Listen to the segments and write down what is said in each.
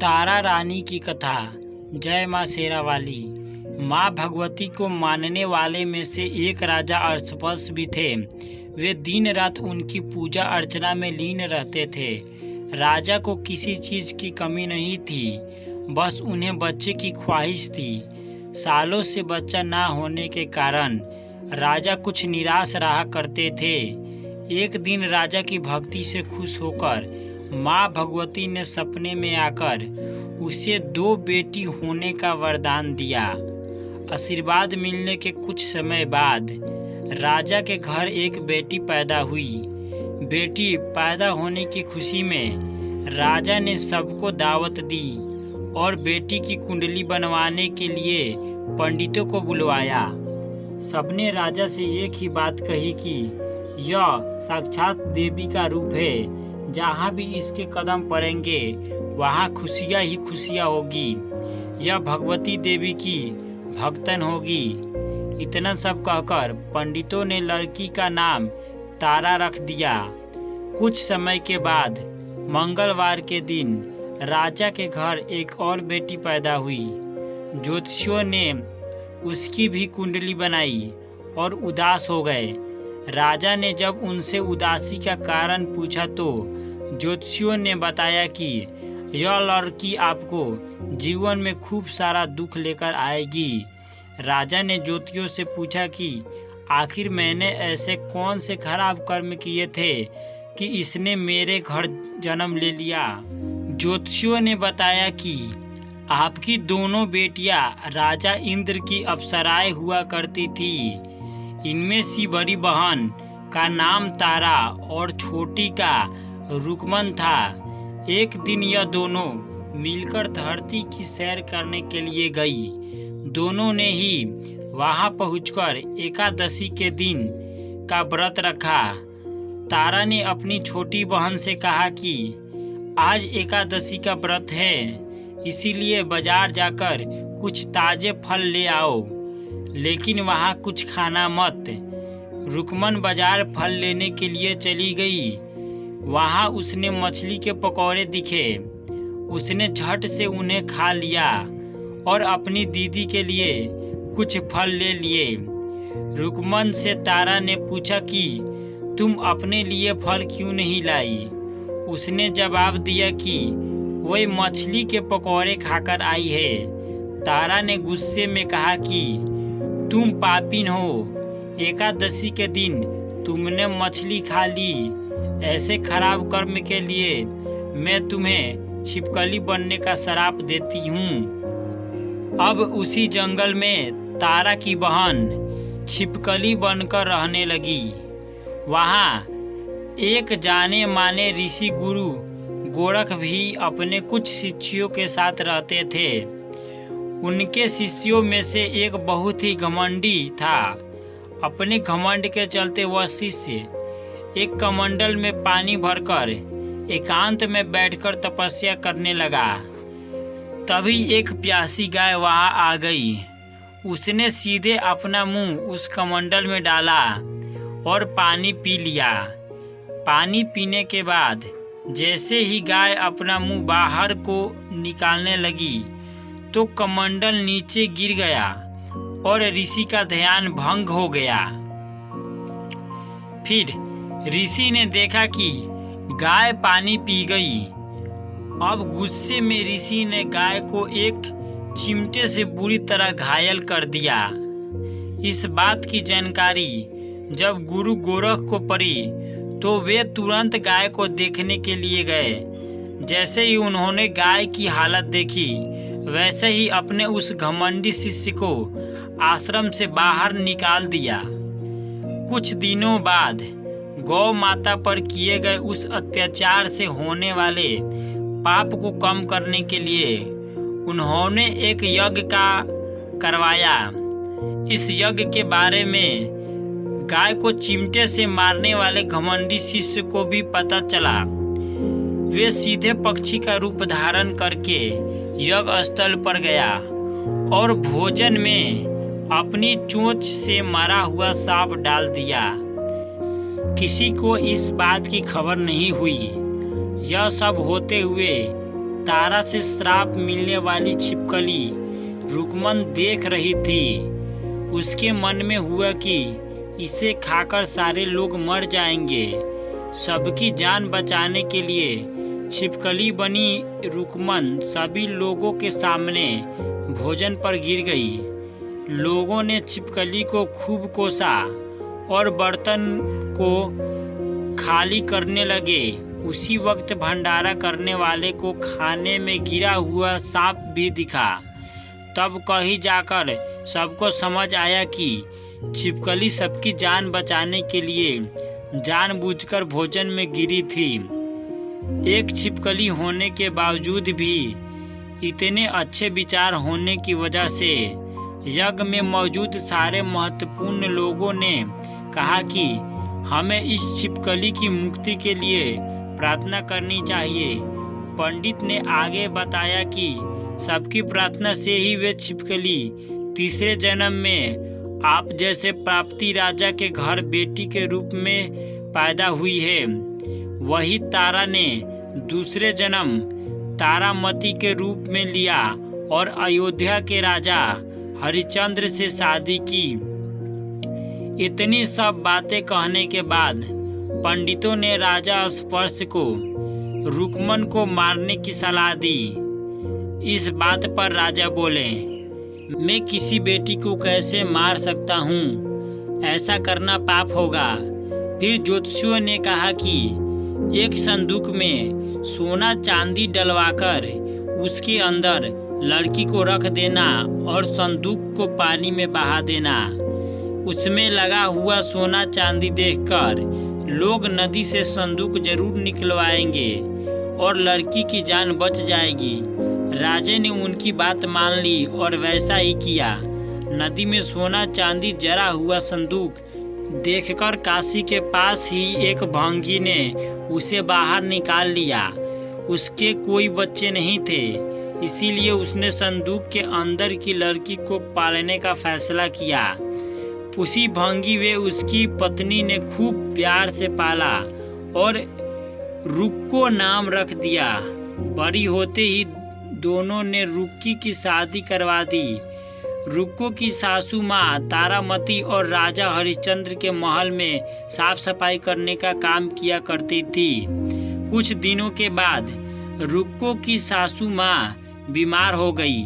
तारा रानी की कथा। जय माँ शेरावाली। माँ भगवती को मानने वाले में से एक राजा अर्शपस भी थे। वे दिन रात उनकी पूजा अर्चना में लीन रहते थे। राजा को किसी चीज़ की कमी नहीं थी, बस उन्हें बच्चे की ख्वाहिश थी। सालों से बच्चा ना होने के कारण राजा कुछ निराश रहा करते थे। एक दिन राजा की भक्ति से खुश होकर माँ भगवती ने सपने में आकर उसे 2 बेटी होने का वरदान दिया। आशीर्वाद मिलने के कुछ समय बाद राजा के घर एक बेटी पैदा हुई। बेटी पैदा होने की खुशी में राजा ने सबको दावत दी और बेटी की कुंडली बनवाने के लिए पंडितों को बुलवाया। सबने राजा से एक ही बात कही कि यह साक्षात देवी का रूप है। जहाँ भी इसके कदम पड़ेंगे वहाँ खुशियाँ ही खुशियाँ होगी। यह भगवती देवी की भक्तन होगी। इतना सब कहकर पंडितों ने लड़की का नाम तारा रख दिया। कुछ समय के बाद मंगलवार के दिन राजा के घर एक और बेटी पैदा हुई। ज्योतिषियों ने उसकी भी कुंडली बनाई और उदास हो गए। राजा ने जब उनसे उदासी का कारण पूछा तो ज्योतिषियों ने बताया कि यह लड़की आपको जीवन में खूब सारा दुख लेकर आएगी। राजा ने ज्योतिषियों से पूछा कि आखिर मैंने ऐसे कौन से खराब कर्म किए थे कि इसने मेरे घर जन्म ले लिया। ज्योतिषियों ने बताया कि आपकी दोनों बेटियां राजा इंद्र की अप्सराएं हुआ करती थी। इनमें से बड़ी बहन का नाम तारा और छोटी का रुकमन था। एक दिन यह दोनों मिलकर धरती की सैर करने के लिए गई। दोनों ने ही वहां पहुंचकर एकादशी के दिन का व्रत रखा। तारा ने अपनी छोटी बहन से कहा कि आज एकादशी का व्रत है, इसीलिए बाजार जाकर कुछ ताजे फल ले आओ, लेकिन वहाँ कुछ खाना मत। रुकमन बाजार फल लेने के लिए चली गई। वहाँ उसने मछली के पकौड़े दिखे। उसने झट से उन्हें खा लिया और अपनी दीदी के लिए कुछ फल ले लिए। रुकमन से तारा ने पूछा कि तुम अपने लिए फल क्यों नहीं लाई। उसने जवाब दिया कि वह मछली के पकौड़े खाकर आई है। तारा ने गुस्से में कहा कि तुम पापीन हो, एकादशी के दिन तुमने मछली खा ली। ऐसे खराब कर्म के लिए मैं तुम्हें छिपकली बनने का श्राप देती हूँ। अब उसी जंगल में तारा की बहन छिपकली बनकर रहने लगी। वहाँ एक जाने माने ऋषि गुरु गोरख भी अपने कुछ शिष्यों के साथ रहते थे। उनके शिष्यों में से एक बहुत ही घमंडी था। अपने घमंड के चलते वह शिष्य एक कमंडल में पानी भरकर एकांत में बैठकर तपस्या करने लगा। तभी एक प्यासी गाय वहां आ गई। उसने सीधे अपना मुंह उस कमंडल में डाला और पानी पी लिया। पानी पीने के बाद जैसे ही गाय अपना मुंह बाहर को निकालने लगी तो कमंडल नीचे गिर गया और ऋषि का ध्यान भंग हो गया। फिर ऋषि ने देखा कि गाय पानी पी गई। अब गुस्से में ऋषि ने गाय को एक चिमटे से बुरी तरह घायल कर दिया। इस बात की जानकारी जब गुरु गोरख को पड़ी तो वे तुरंत गाय को देखने के लिए गए। जैसे ही उन्होंने गाय की हालत देखी, वैसे ही अपने उस घमंडी शिष्य को आश्रम से बाहर निकाल दिया। कुछ दिनों बाद गौ माता पर किए गए उस अत्याचार से होने वाले पाप को कम करने के लिए उन्होंने एक यज्ञ का करवाया। इस यज्ञ के बारे में गाय को चिमटे से मारने वाले घमंडी शिष्य को भी पता चला। वे सीधे पक्षी का रूप धारण करके यज्ञ स्थल पर गया और भोजन में अपनी चोंच से मरा हुआ सांप डाल दिया। किसी को इस बात की खबर नहीं हुई। यह सब होते हुए तारा से श्राप मिलने वाली छिपकली रुकमन देख रही थी। उसके मन में हुआ कि इसे खाकर सारे लोग मर जाएंगे। सबकी जान बचाने के लिए छिपकली बनी रुकमन सभी लोगों के सामने भोजन पर गिर गई। लोगों ने छिपकली को खूब कोसा और बर्तन को खाली करने लगे। उसी वक्त भंडारा करने वाले को खाने में गिरा हुआ सांप भी दिखा। तब कहीं जाकर सबको समझ आया कि छिपकली सबकी जान बचाने के लिए जानबूझकर भोजन में गिरी थी। एक छिपकली होने के बावजूद भी इतने अच्छे विचार होने की वजह से यज्ञ में मौजूद सारे महत्वपूर्ण लोगों ने कहा कि हमें इस छिपकली की मुक्ति के लिए प्रार्थना करनी चाहिए। पंडित ने आगे बताया कि सबकी प्रार्थना से ही वे छिपकली तीसरे जन्म में आप जैसे प्राप्ति राजा के घर बेटी के रूप में पैदा हुई है। वही तारा ने दूसरे जन्म तारामती के रूप में लिया और अयोध्या के राजा हरिश्चंद्र से शादी की। इतनी सब बातें कहने के बाद पंडितों ने राजा स्पर्श को रुकमन को मारने की सलाह दी। इस बात पर राजा बोले, मैं किसी बेटी को कैसे मार सकता हूँ? ऐसा करना पाप होगा। फिर ज्योतिषियों ने कहा कि एक संदूक में सोना चांदी डलवाकर उसके अंदर लड़की को रख देना और संदूक को पानी में बहा देना। उसमें लगा हुआ सोना चांदी देखकर लोग नदी से संदूक जरूर निकलवाएंगे और लड़की की जान बच जाएगी। राजे ने उनकी बात मान ली और वैसा ही किया। नदी में सोना चांदी जरा हुआ संदूक देखकर काशी के पास ही एक भंगी ने उसे बाहर निकाल लिया। उसके कोई बच्चे नहीं थे, इसीलिए उसने संदूक के अंदर की लड़की को पालने का फैसला किया। उसी भंगी वे उसकी पत्नी ने खूब प्यार से पाला और रुक्को नाम रख दिया। बड़ी होते ही दोनों ने रुक्की की शादी करवा दी। रुक्को की सासू माँ तारामती और राजा हरिश्चंद्र के महल में साफ सफाई करने का काम किया करती थी। कुछ दिनों के बाद रुक्को की सासू माँ बीमार हो गई।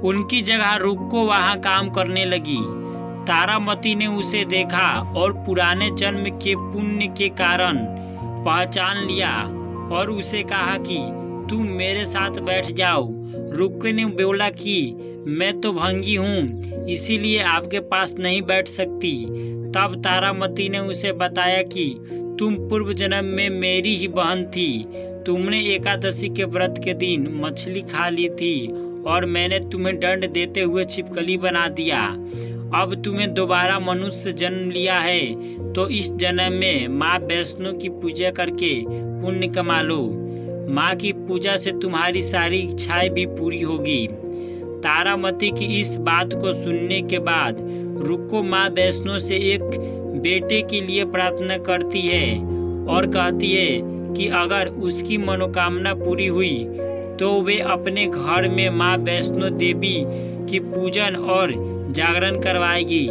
उनकी जगह रुक्को वहाँ काम करने लगी। तारामती ने उसे देखा और पुराने जन्म के पुण्य के कारण पहचान लिया और उसे कहा कि तुम मेरे साथ बैठ जाओ। रुक्को ने बोला कि मैं तो भंगी हूँ, इसीलिए आपके पास नहीं बैठ सकती। तब तारामती ने उसे बताया कि तुम पूर्व जन्म में मेरी ही बहन थी। तुमने एकादशी के व्रत के दिन मछली खा ली थी और मैंने तुम्हें दंड देते हुए छिपकली बना दिया। अब तुम्हें दोबारा मनुष्य जन्म लिया है तो इस जन्म में माँ वैष्णो की पूजा करके पुण्य कमा लो। माँ की पूजा से तुम्हारी सारी इच्छाएं भी पूरी होगी। तारामती की इस बात को सुनने के बाद रुक्को माँ वैष्णो से एक बेटे के लिए प्रार्थना करती है और कहती है कि अगर उसकी मनोकामना पूरी हुई तो वे अपने घर में माँ वैष्णो देवी की पूजन और जागरण करवाएगी।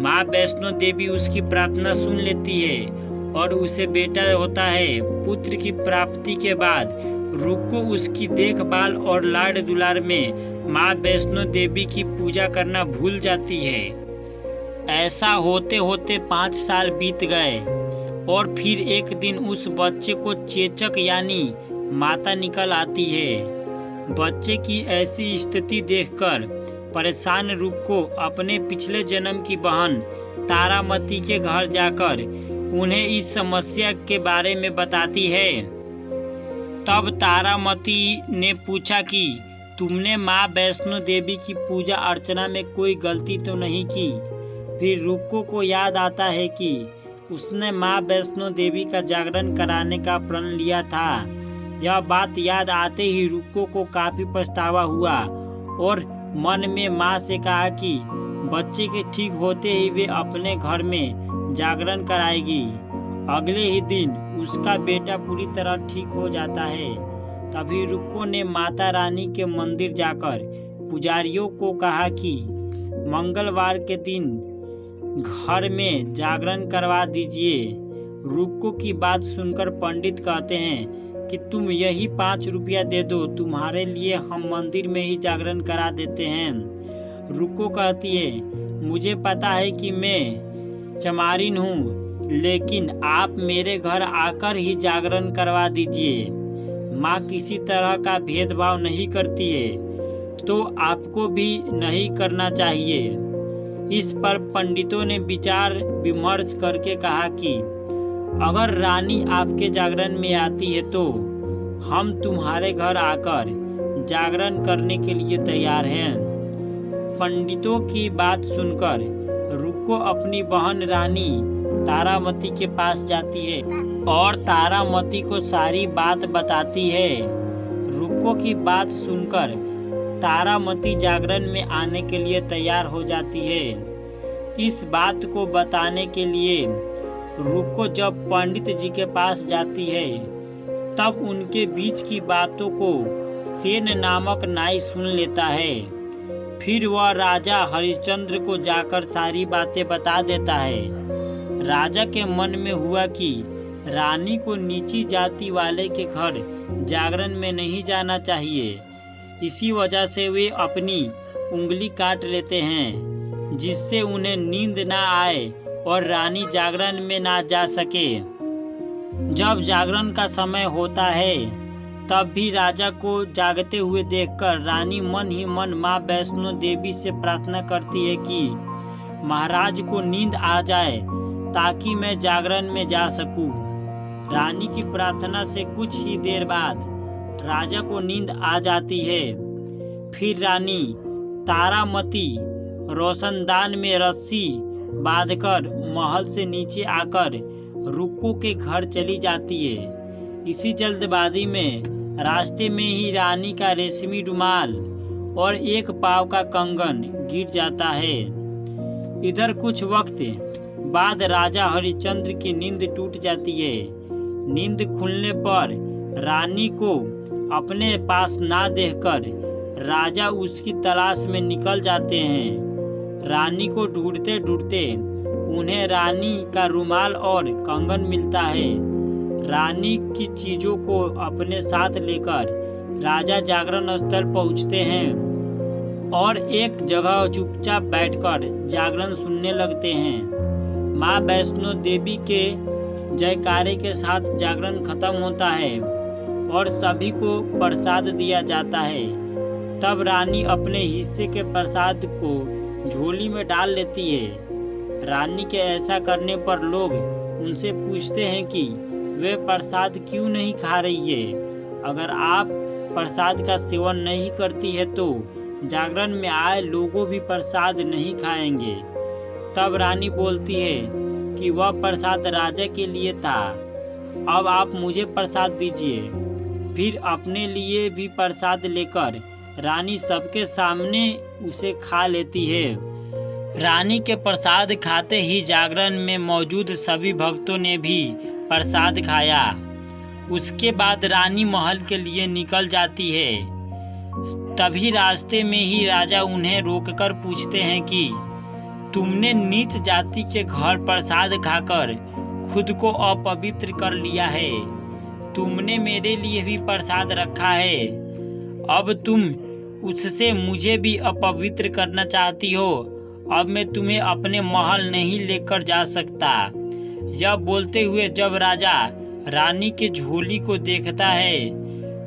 माँ वैष्णो देवी उसकी प्रार्थना सुन लेती है और उसे बेटा होता है। पुत्र की प्राप्ति के बाद रुक्को उसकी देखभाल और लाड दुलार में माँ वैष्णो देवी की पूजा करना भूल जाती है। ऐसा होते होते 5 साल बीत गए और फिर एक दिन उस बच्चे को चेचक यानी माता निकल आती है। बच्चे की ऐसी स्थिति देखकर परेशान रुक्को अपने पिछले जन्म की बहन तारामती के घर जाकर उन्हें इस समस्या के बारे में बताती है। तब तारामती ने पूछा कि तुमने माँ वैष्णो देवी की पूजा अर्चना में कोई गलती तो नहीं की? फिर रुक्को को याद आता है कि उसने माँ वैष्णो देवी का जागरण कराने का प्रण लिया था। यह बात याद आते ही रुक्को को काफी पछतावा हुआ और मन में माँ से कहा कि बच्चे के ठीक होते ही वे अपने घर में जागरण कराएगी। अगले ही दिन उसका बेटा पूरी तरह ठीक हो जाता है। तभी रुक्को ने माता रानी के मंदिर जाकर पुजारियों को कहा कि मंगलवार के दिन घर में जागरण करवा दीजिए। रुक्को की बात सुनकर पंडित कहते हैं कि तुम यही 5 रुपया दे दो, तुम्हारे लिए हम मंदिर में ही जागरण करा देते हैं। रुक्को कहती है, मुझे पता है कि मैं चमारिन हूँ, लेकिन आप मेरे घर आकर ही जागरण करवा दीजिए। माँ किसी तरह का भेदभाव नहीं करती है, तो आपको भी नहीं करना चाहिए। इस पर पंडितों ने विचार विमर्श करके कहा कि अगर रानी आपके जागरण में आती है तो हम तुम्हारे घर आकर जागरण करने के लिए तैयार हैं। पंडितों की बात सुनकर रुक्को अपनी बहन रानी तारामती के पास जाती है और तारामती को सारी बात बताती है। रुक्को की बात सुनकर तारामती जागरण में आने के लिए तैयार हो जाती है। इस बात को बताने के लिए रुक्को जब पंडित जी के पास जाती है तब उनके बीच की बातों को सेन नामक नाई सुन लेता है। फिर वह राजा हरिश्चंद्र को जाकर सारी बातें बता देता है। राजा के मन में हुआ कि रानी को नीची जाति वाले के घर जागरण में नहीं जाना चाहिए। इसी वजह से वे अपनी उंगली काट लेते हैं, जिससे उन्हें नींद ना आए और रानी जागरण में ना जा सके। जब जागरण का समय होता है तब भी राजा को जागते हुए देखकर रानी मन ही मन माँ वैष्णो देवी से प्रार्थना करती है कि महाराज को नींद आ जाए ताकि मैं जागरण में जा सकूं। रानी की प्रार्थना से कुछ ही देर बाद राजा को नींद आ जाती है। फिर रानी तारामती रोशनदान में रस्सी बांधकर महल से नीचे आकर रुक्को के घर चली जाती है। इसी जल्दबाजी में रास्ते में ही रानी का रेशमी रुमाल और एक पाव का कंगन गिर जाता है। इधर कुछ वक्त बाद राजा हरिश्चंद्र की नींद टूट जाती है। नींद खुलने पर रानी को अपने पास ना देखकर राजा उसकी तलाश में निकल जाते हैं। रानी को ढूंढते ढूंढते उन्हें रानी का रुमाल और कंगन मिलता है। रानी की चीजों को अपने साथ लेकर राजा जागरण स्थल पहुंचते हैं और एक जगह चुपचाप बैठकर जागरण सुनने लगते हैं। माँ वैष्णो देवी के जयकारे के साथ जागरण खत्म होता है और सभी को प्रसाद दिया जाता है। तब रानी अपने हिस्से के प्रसाद को झोली में डाल लेती है। रानी के ऐसा करने पर लोग उनसे पूछते हैं कि वे प्रसाद क्यों नहीं खा रही है। अगर आप प्रसाद का सेवन नहीं करती है तो जागरण में आए लोगों भी प्रसाद नहीं खाएंगे। तब रानी बोलती है कि वह प्रसाद राजा के लिए था, अब आप मुझे प्रसाद दीजिए। फिर अपने लिए भी प्रसाद लेकर रानी सबके सामने उसे खा लेती है। रानी के प्रसाद खाते ही जागरण में मौजूद सभी भक्तों ने भी प्रसाद खाया। उसके बाद रानी महल के लिए निकल जाती है। तभी रास्ते में ही राजा उन्हें रोककर पूछते हैं कि तुमने नीच जाति के घर प्रसाद खाकर खुद को अपवित्र कर लिया है। तुमने मेरे लिए भी प्रसाद रखा है, अब तुम उससे मुझे भी अपवित्र करना चाहती हो। अब मैं तुम्हें अपने महल नहीं लेकर जा सकता। यह बोलते हुए जब राजा रानी के झोली को देखता है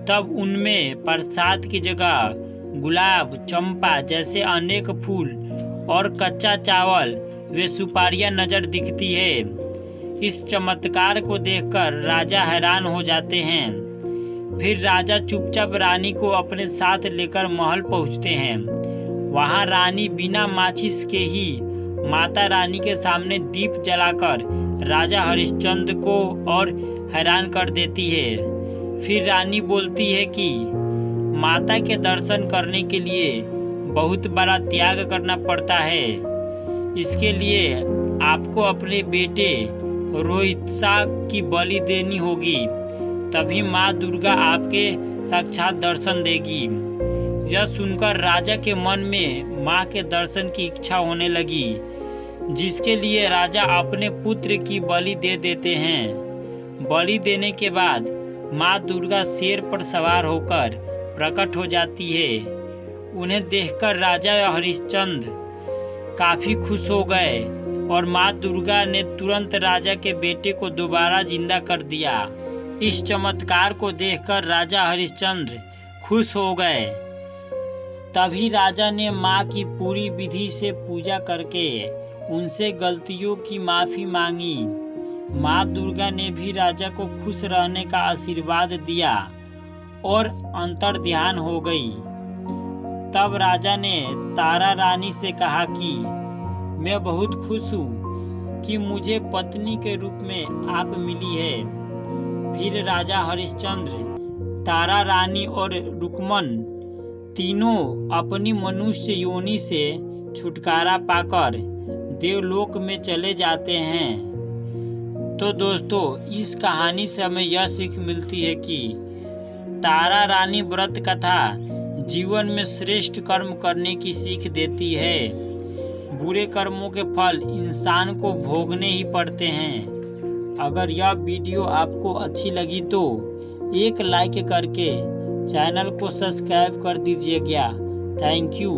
तब उनमें प्रसाद की जगह गुलाब, चंपा जैसे अनेक फूल और कच्चा चावल वे सुपारियां नजर दिखती है। इस चमत्कार को देखकर राजा हैरान हो जाते हैं। फिर राजा चुपचाप रानी को अपने साथ लेकर महल पहुंचते हैं। वहां रानी बिना माचिस के ही माता रानी के सामने दीप जलाकर राजा हरिश्चंद्र को और हैरान कर देती है। फिर रानी बोलती है कि माता के दर्शन करने के लिए बहुत बड़ा त्याग करना पड़ता है। इसके लिए आपको अपने बेटे रोहित्सा की बलि देनी होगी। तभी माँ दुर्गा आपके साक्षात दर्शन देगी। यह सुनकर राजा के मन में माँ के दर्शन की इच्छा होने लगी, जिसके लिए राजा अपने पुत्र की बलि दे देते हैं। बलि देने के बाद माँ दुर्गा शेर पर सवार होकर प्रकट हो जाती है। उन्हें देखकर राजा हरिश्चंद्र काफ़ी खुश हो गए और माँ दुर्गा ने तुरंत राजा के बेटे को दोबारा जिंदा कर दिया। इस चमत्कार को देखकर राजा हरिश्चंद्र खुश हो गए। तभी राजा ने माँ की पूरी विधि से पूजा करके उनसे गलतियों की माफ़ी मांगी। माँ दुर्गा ने भी राजा को खुश रहने का आशीर्वाद दिया और अंतर्ध्यान हो गई। तब राजा ने तारा रानी से कहा कि मैं बहुत खुश हूँ कि मुझे पत्नी के रूप में आप मिली है। फिर राजा हरिश्चंद्र, तारा रानी और रुक्मन तीनों अपनी मनुष्य योनि से छुटकारा पाकर देवलोक में चले जाते हैं। तो दोस्तों, इस कहानी से हमें यह सीख मिलती है कि तारा रानी व्रत कथा जीवन में श्रेष्ठ कर्म करने की सीख देती है। बुरे कर्मों के फल इंसान को भोगने ही पड़ते हैं। अगर यह वीडियो आपको अच्छी लगी तो एक लाइक करके चैनल को सब्सक्राइब कर दीजिएगा। Thank you.